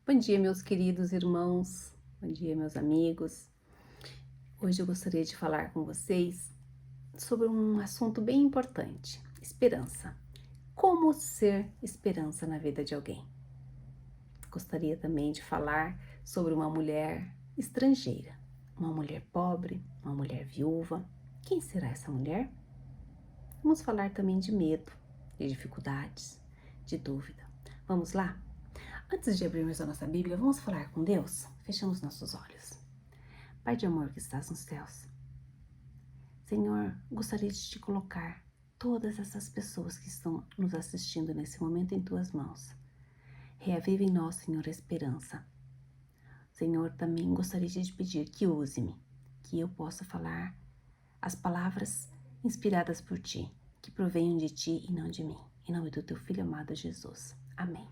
Bom dia, meus queridos irmãos. Bom dia, meus amigos. Hoje eu gostaria de falar com vocês sobre um assunto bem importante: esperança. Como ser esperança na vida de alguém? Gostaria também de falar sobre uma mulher estrangeira, uma mulher pobre, uma mulher viúva. Quem será essa mulher? Vamos falar também de medo, de dificuldades, de dúvida. Vamos lá? Antes de abrirmos a nossa Bíblia, vamos falar com Deus? Fechamos nossos olhos. Pai de amor que estás nos céus, Senhor, gostaria de te colocar todas essas pessoas que estão nos assistindo nesse momento em tuas mãos. Reaviva em nós, Senhor, a esperança. Senhor, também gostaria de te pedir que use-me, que eu possa falar as palavras inspiradas por ti, que provenham de ti e não de mim. Em nome do teu Filho amado Jesus. Amém.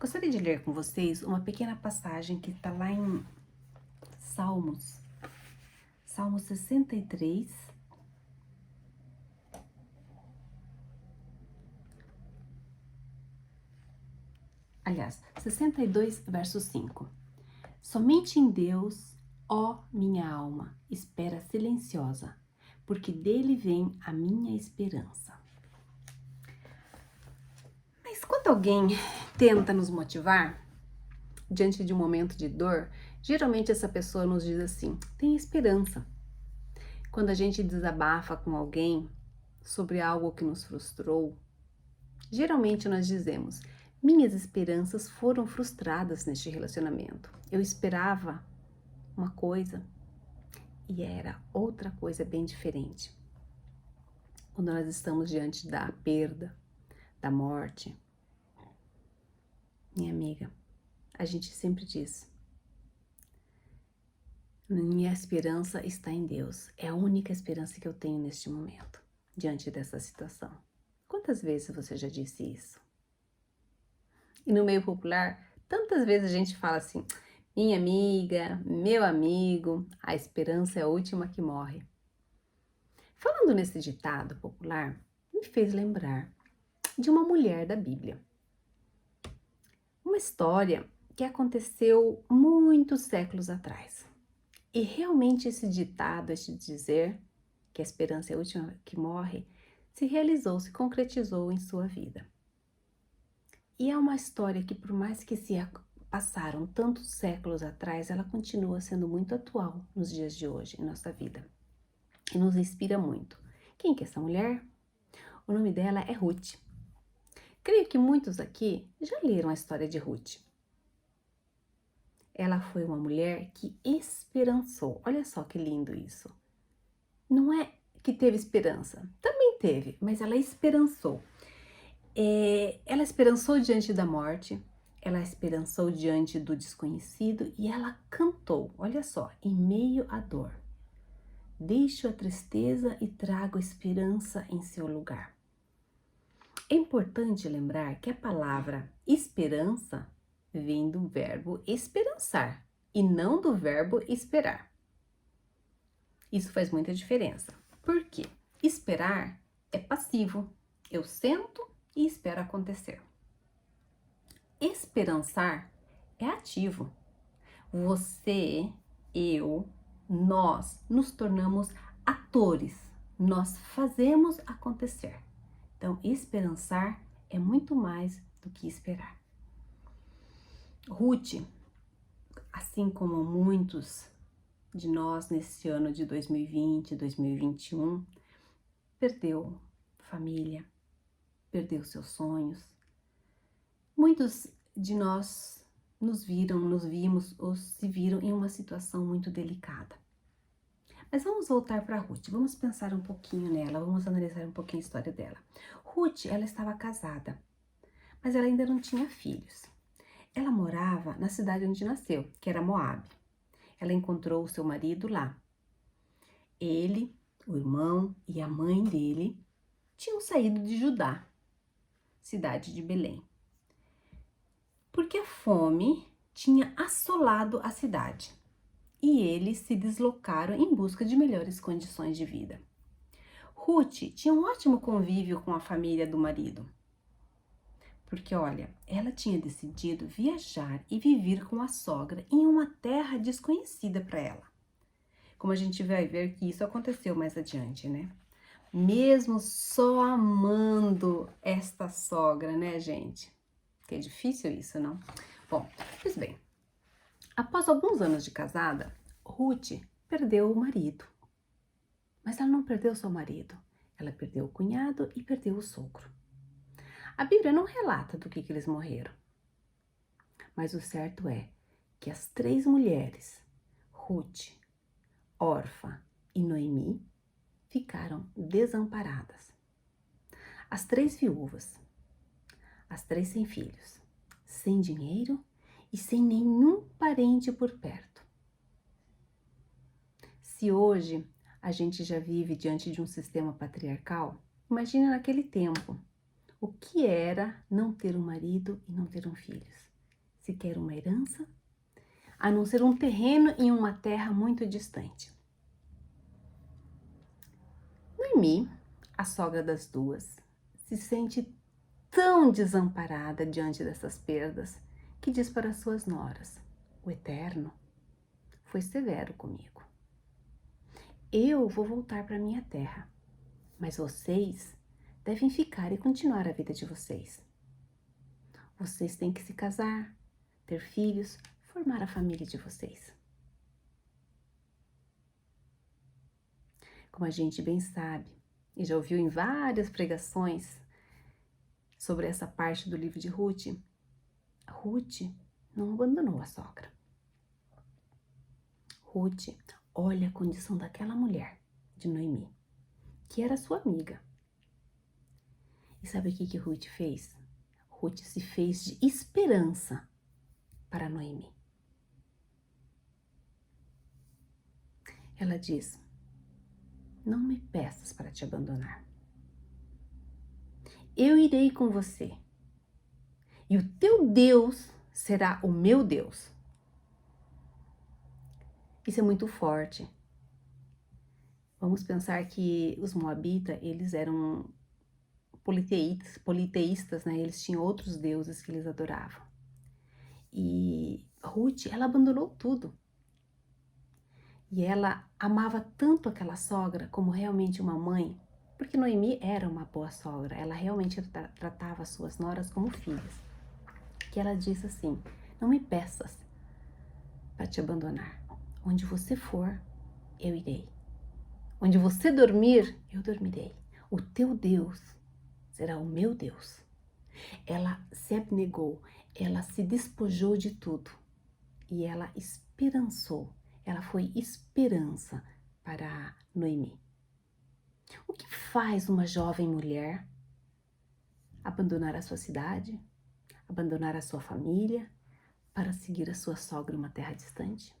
Gostaria de ler com vocês uma pequena passagem que está lá em Salmo 63. Aliás, 62, verso 5. Somente em Deus, ó minha alma, espera silenciosa, porque dele vem a minha esperança. Mas quando alguém tenta nos motivar, diante de um momento de dor, geralmente essa pessoa nos diz assim: tem esperança. Quando a gente desabafa com alguém sobre algo que nos frustrou, geralmente nós dizemos: minhas esperanças foram frustradas neste relacionamento. Eu esperava uma coisa e era outra coisa bem diferente. Quando nós estamos diante da perda, da morte, minha amiga, a gente sempre diz: minha esperança está em Deus. É a única esperança que eu tenho neste momento, diante dessa situação. Quantas vezes você já disse isso? E no meio popular, tantas vezes a gente fala assim: minha amiga, meu amigo, a esperança é a última que morre. Falando nesse ditado popular, me fez lembrar de uma mulher da Bíblia. Uma história que aconteceu muitos séculos atrás. E realmente esse ditado, este dizer que a esperança é a última que morre, se realizou, se concretizou em sua vida. E é uma história que, por mais que se passaram tantos séculos atrás, ela continua sendo muito atual nos dias de hoje, em nossa vida. E nos inspira muito. Quem que é essa mulher? O nome dela é Ruth. Creio que muitos aqui já leram a história de Ruth. Ela foi uma mulher que esperançou. Olha só que lindo isso. Não é que teve esperança, também teve, mas ela esperançou. Ela esperançou diante da morte, ela esperançou diante do desconhecido e ela cantou, olha só, em meio à dor. Deixo a tristeza e trago esperança em seu lugar. É importante lembrar que a palavra esperança vem do verbo esperançar e não do verbo esperar. Isso faz muita diferença. Por quê? Esperar é passivo. Eu sento e espero acontecer. Esperançar é ativo. Você, eu, nós nos tornamos atores. Nós fazemos acontecer. Então, esperançar é muito mais do que esperar. Ruth, assim como muitos de nós nesse ano de 2020, 2021, perdeu família, perdeu seus sonhos. Muitos de nós nos vimos ou se viram em uma situação muito delicada. Mas vamos voltar para Ruth, vamos pensar um pouquinho nela, vamos analisar um pouquinho a história dela. Ruth, ela estava casada, mas ela ainda não tinha filhos. Ela morava na cidade onde nasceu, que era Moabe. Ela encontrou o seu marido lá. Ele, o irmão e a mãe dele tinham saído de Judá, cidade de Belém, porque a fome tinha assolado a cidade e eles se deslocaram em busca de melhores condições de vida. Ruth tinha um ótimo convívio com a família do marido, Porque, olha, ela tinha decidido viajar e viver com a sogra em uma terra desconhecida para ela. Como a gente vai ver que isso aconteceu mais adiante, né? Mesmo só amando esta sogra, né, gente? Que é difícil isso, não? Bom, pois bem, após alguns anos de casada, Ruth perdeu o marido. Mas ela não perdeu só o marido, ela perdeu o cunhado e perdeu o sogro. A Bíblia não relata do que eles morreram, mas o certo é que as 3 mulheres, Ruth, Orfa e Noemi, ficaram desamparadas. As 3 viúvas, as 3 sem filhos, sem dinheiro e sem nenhum parente por perto. Se hoje a gente já vive diante de um sistema patriarcal, imagine naquele tempo o que era não ter um marido e não ter um filho, sequer uma herança, a não ser um terreno em uma terra muito distante. Noemi, a sogra das duas, se sente tão desamparada diante dessas perdas que diz para suas noras: o Eterno foi severo comigo. Eu vou voltar para minha terra, mas vocês devem ficar e continuar a vida de vocês. Vocês têm que se casar, ter filhos, formar a família de vocês. Como a gente bem sabe, e já ouviu em várias pregações sobre essa parte do livro de Ruth, Ruth não abandonou a sogra. Ruth olha a condição daquela mulher, de Noemi, que era sua amiga. E sabe o que Ruth fez? Ruth se fez de esperança para Noemi. Ela diz: não me peças para te abandonar. Eu irei com você, e o teu Deus será o meu Deus. Isso é muito forte. Vamos pensar que os moabitas, eles eram politeístas, né? Eles tinham outros deuses que eles adoravam. E Ruth, ela abandonou tudo. E ela amava tanto aquela sogra como realmente uma mãe, porque Noemi era uma boa sogra. Ela realmente tratava as suas noras como filhas. Que ela disse assim: não me peças para te abandonar. Onde você for, eu irei. Onde você dormir, eu dormirei. O teu Deus será o meu Deus. Ela se abnegou, ela se despojou de tudo e ela esperançou. Ela foi esperança para Noemi. O que faz uma jovem mulher abandonar a sua cidade, abandonar a sua família para seguir a sua sogra em uma terra distante?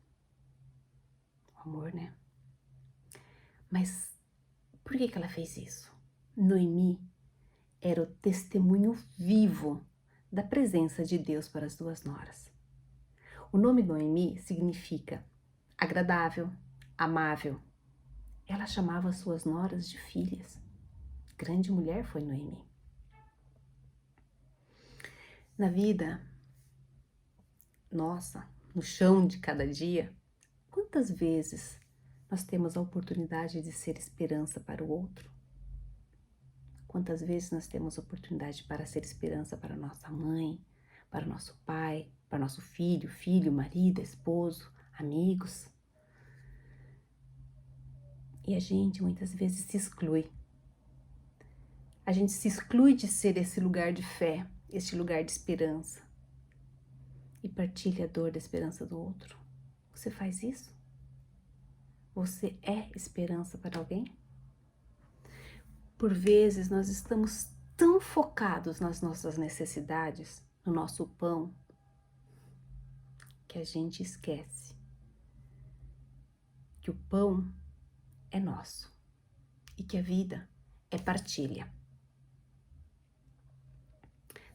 O amor, né? Mas por que ela fez isso? Noemi era o testemunho vivo da presença de Deus para as duas noras. O nome Noemi significa agradável, amável. Ela chamava suas noras de filhas. Grande mulher foi Noemi. Na vida nossa, no chão de cada dia, quantas vezes nós temos a oportunidade de ser esperança para o outro? Quantas vezes nós temos oportunidade para ser esperança para nossa mãe, para nosso pai, para nosso filho, marido, esposo, amigos? E a gente muitas vezes se exclui. A gente se exclui de ser esse lugar de fé, este lugar de esperança. E partilha a dor da esperança do outro. Você faz isso? Você é esperança para alguém? Por vezes nós estamos tão focados nas nossas necessidades, no nosso pão, que a gente esquece que o pão é nosso e que a vida é partilha.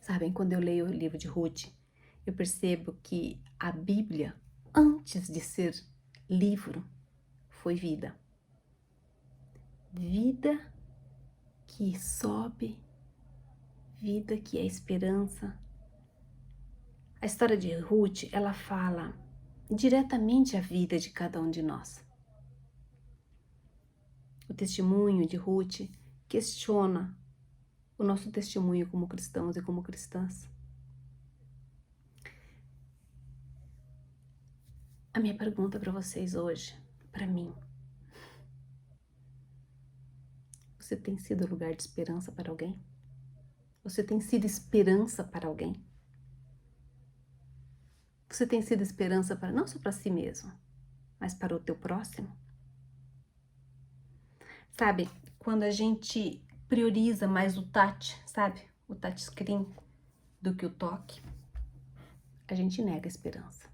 Sabem, quando eu leio o livro de Ruth, eu percebo que a Bíblia, antes de ser livro, foi vida. Vida que sobe, vida que é esperança. A história de Ruth, ela fala diretamente a vida de cada um de nós. O testemunho de Ruth questiona o nosso testemunho como cristãos e como cristãs. A minha pergunta para vocês hoje, para mim: você tem sido lugar de esperança para alguém? Você tem sido esperança para alguém? Você tem sido esperança para não só para si mesmo, mas para o teu próximo? Sabe, quando a gente prioriza mais o touch, sabe? O touchscreen do que o toque, a gente nega a esperança.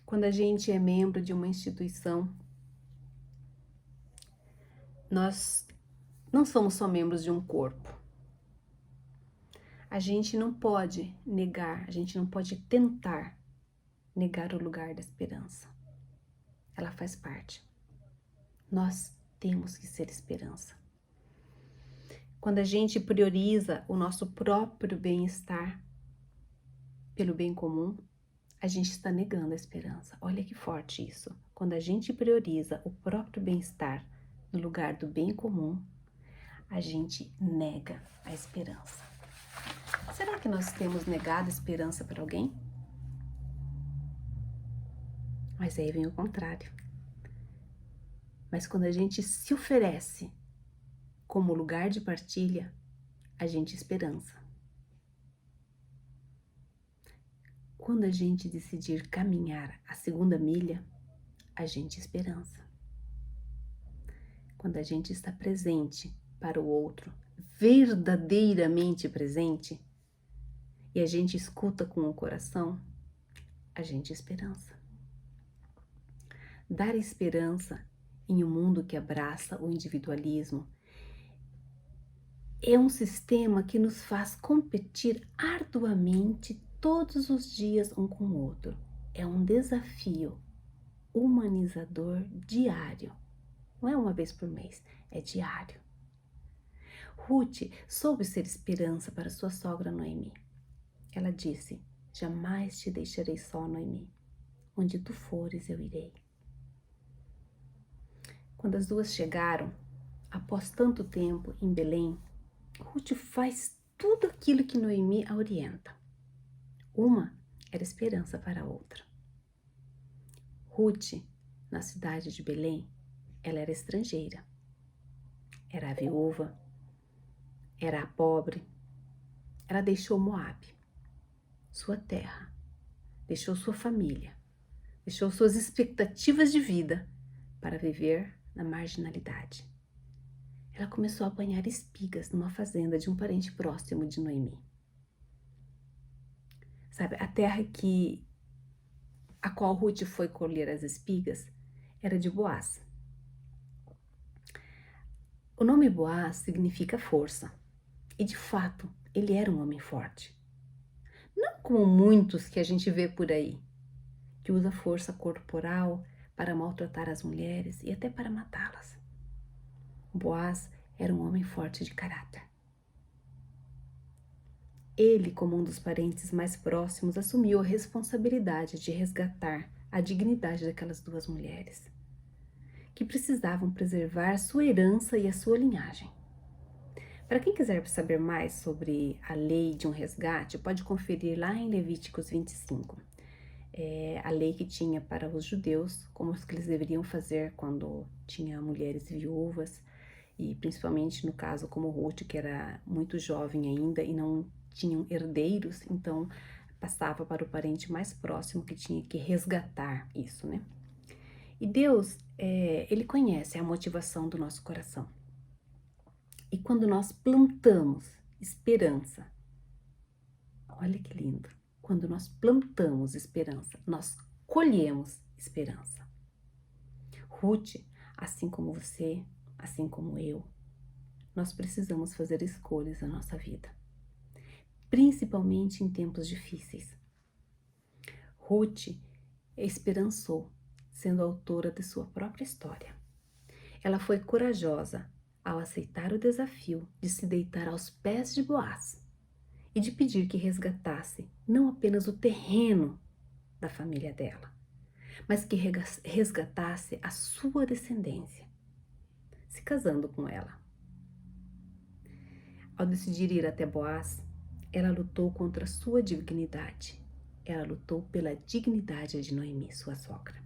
Quando a gente é membro de uma instituição, nós não somos só membros de um corpo. A gente não pode negar, a gente não pode tentar negar o lugar da esperança. Ela faz parte. Nós temos que ser esperança. Quando a gente prioriza o nosso próprio bem-estar pelo bem comum, a gente está negando a esperança. Olha que forte isso. Quando a gente prioriza o próprio bem-estar no lugar do bem comum, a gente nega a esperança. Será que nós temos negado a esperança para alguém? Mas aí vem o contrário. Mas quando a gente se oferece como lugar de partilha, a gente esperança. Quando a gente decidir caminhar a segunda milha, a gente esperança. Quando a gente está presente para o outro, verdadeiramente presente, e a gente escuta com o coração, a gente esperança. Dar esperança em um mundo que abraça o individualismo é um sistema que nos faz competir arduamente todos os dias um com o outro. É um desafio humanizador diário. Não é uma vez por mês, é diário. Ruth soube ser esperança para sua sogra Noemi. Ela disse: jamais te deixarei só, Noemi. Onde tu fores, eu irei. Quando as duas chegaram, após tanto tempo em Belém, Ruth faz tudo aquilo que Noemi a orienta. Uma era esperança para a outra. Ruth, na cidade de Belém, ela era estrangeira. Era a viúva, era a pobre. Ela deixou Moabe, sua terra, deixou sua família, deixou suas expectativas de vida para viver na marginalidade. Ela começou a apanhar espigas numa fazenda de um parente próximo de Noemi. Sabe, a terra a qual Ruth foi colher as espigas era de Boaz. O nome Boaz significa força, e de fato ele era um homem forte. Não como muitos que a gente vê por aí, que usa força corporal para maltratar as mulheres e até para matá-las. Boaz era um homem forte de caráter. Ele, como um dos parentes mais próximos, assumiu a responsabilidade de resgatar a dignidade daquelas duas mulheres, que precisavam preservar sua herança e a sua linhagem. Para quem quiser saber mais sobre a lei de um resgate, pode conferir lá em Levíticos 25. A lei que tinha para os judeus, como que eles deveriam fazer quando tinha mulheres viúvas, e principalmente no caso como Ruth, que era muito jovem ainda e não tinham herdeiros, então passava para o parente mais próximo que tinha que resgatar isso, né? E Deus, Ele conhece a motivação do nosso coração. E quando nós plantamos esperança, olha que lindo, quando nós plantamos esperança, nós colhemos esperança. Ruth, assim como você, assim como eu, nós precisamos fazer escolhas na nossa vida, principalmente em tempos difíceis. Ruth esperançou, sendo autora de sua própria história. Ela foi corajosa ao aceitar o desafio de se deitar aos pés de Boaz e de pedir que resgatasse não apenas o terreno da família dela, mas que resgatasse a sua descendência, se casando com ela. Ao decidir ir até Boaz, ela lutou contra a sua dignidade. Ela lutou pela dignidade de Noemi, sua sogra.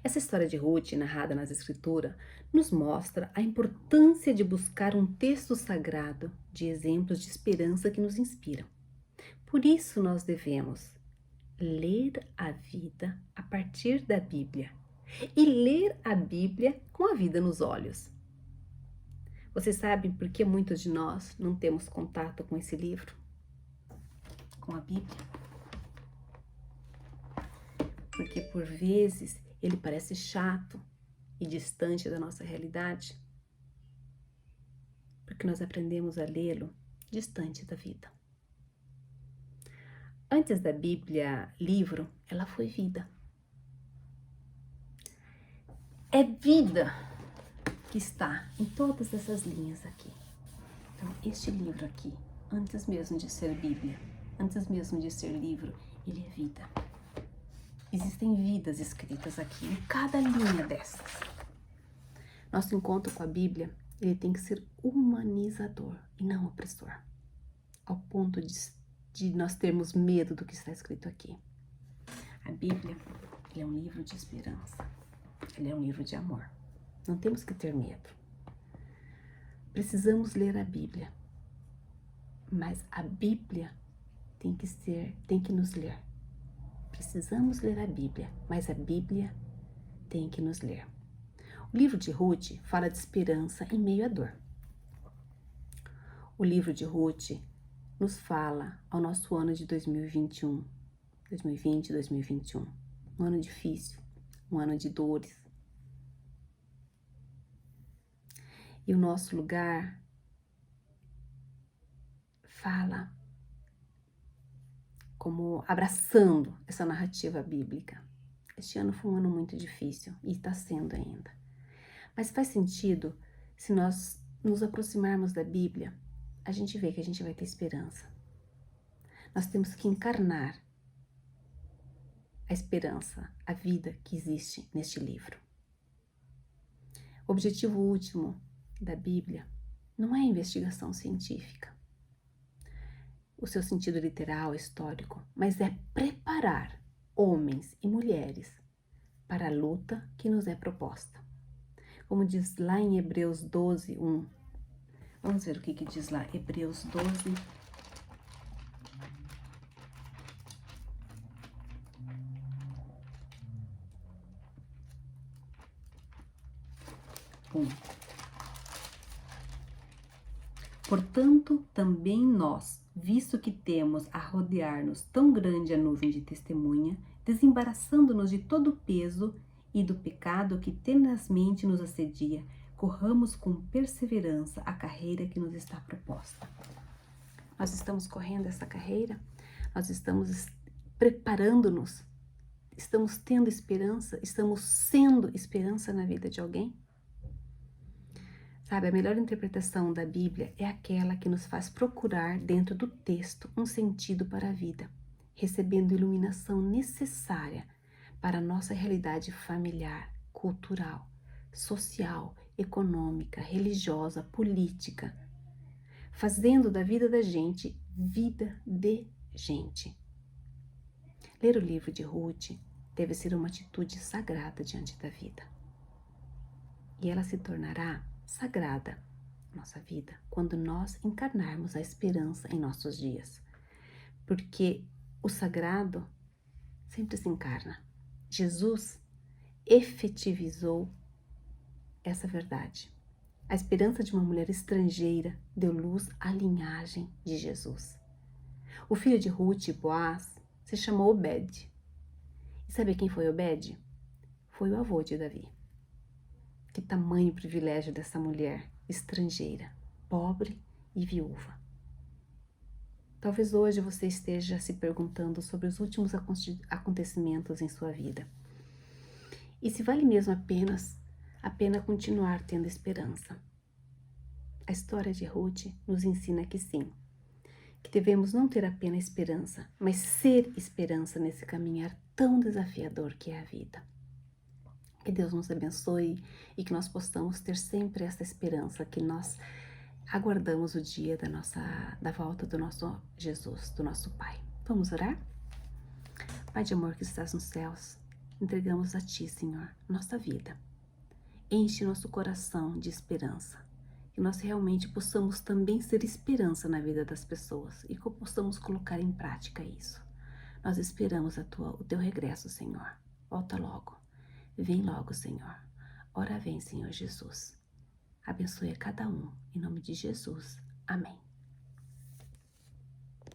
Essa história de Ruth, narrada nas Escrituras, nos mostra a importância de buscar um texto sagrado de exemplos de esperança que nos inspiram. Por isso nós devemos ler a vida a partir da Bíblia e ler a Bíblia com a vida nos olhos. Vocês sabem por que muitos de nós não temos contato com esse livro? Com a Bíblia? Porque por vezes ele parece chato e distante da nossa realidade. Porque nós aprendemos a lê-lo distante da vida. Antes da Bíblia, livro, ela foi vida. É vida que está em todas essas linhas aqui. Então, este livro aqui, antes mesmo de ser Bíblia, antes mesmo de ser livro, ele é vida. Existem vidas escritas aqui em cada linha dessas. Nosso encontro com a Bíblia, ele tem que ser humanizador e não opressor, ao ponto de nós termos medo do que está escrito aqui. A Bíblia, ele é um livro de esperança, ele é um livro de amor. Não temos que ter medo. Precisamos ler a Bíblia, mas a Bíblia tem que nos ler. Precisamos ler a Bíblia, mas a Bíblia tem que nos ler. O livro de Ruth fala de esperança em meio à dor. O livro de Ruth nos fala ao nosso ano de 2021, 2020, 2021. Um ano difícil, um ano de dores. E o nosso lugar fala como abraçando essa narrativa bíblica. Este ano foi um ano muito difícil e está sendo ainda. Mas faz sentido se nós nos aproximarmos da Bíblia, a gente vê que a gente vai ter esperança. Nós temos que encarnar a esperança, a vida que existe neste livro. O objetivo último da Bíblia não é a investigação científica, o seu sentido literal, histórico, mas é preparar homens e mulheres para a luta que nos é proposta. Como diz lá em Hebreus 12, 1. Vamos ver o que diz lá, Hebreus 12, 1. Portanto, também nós, visto que temos a rodear-nos tão grande a nuvem de testemunha, desembaraçando-nos de todo o peso e do pecado que tenazmente nos assedia, corramos com perseverança a carreira que nos está proposta. Nós estamos correndo essa carreira, nós estamos preparando-nos, estamos tendo esperança, estamos sendo esperança na vida de alguém? Sabe, a melhor interpretação da Bíblia é aquela que nos faz procurar dentro do texto um sentido para a vida, recebendo a iluminação necessária para a nossa realidade familiar, cultural, social, econômica, religiosa, política, fazendo da vida da gente vida de gente. Ler o livro de Ruth deve ser uma atitude sagrada diante da vida. E ela se tornará sagrada nossa vida quando nós encarnarmos a esperança em nossos dias, porque o sagrado sempre se encarna. Jesus efetivizou essa verdade. A esperança de uma mulher estrangeira deu luz à linhagem de Jesus. O filho de Ruth, Boaz, se chamou Obed. E sabe quem foi Obed? Foi o avô de Davi. Que tamanho privilégio dessa mulher estrangeira, pobre e viúva. Talvez hoje você esteja se perguntando sobre os últimos acontecimentos em sua vida. E se vale mesmo a pena continuar tendo esperança. A história de Ruth nos ensina que sim, que devemos não ter apenas esperança, mas ser esperança nesse caminhar tão desafiador que é a vida. Que Deus nos abençoe e que nós possamos ter sempre essa esperança, que nós aguardamos o dia da volta do nosso Jesus, do nosso Pai. Vamos orar? Pai de amor que estás nos céus, entregamos a Ti, Senhor, nossa vida. Enche nosso coração de esperança, que nós realmente possamos também ser esperança na vida das pessoas e que possamos colocar em prática isso. Nós esperamos o Teu regresso, Senhor. Volta logo. Vem logo, Senhor. Ora vem, Senhor Jesus. Abençoe a cada um. Em nome de Jesus. Amém.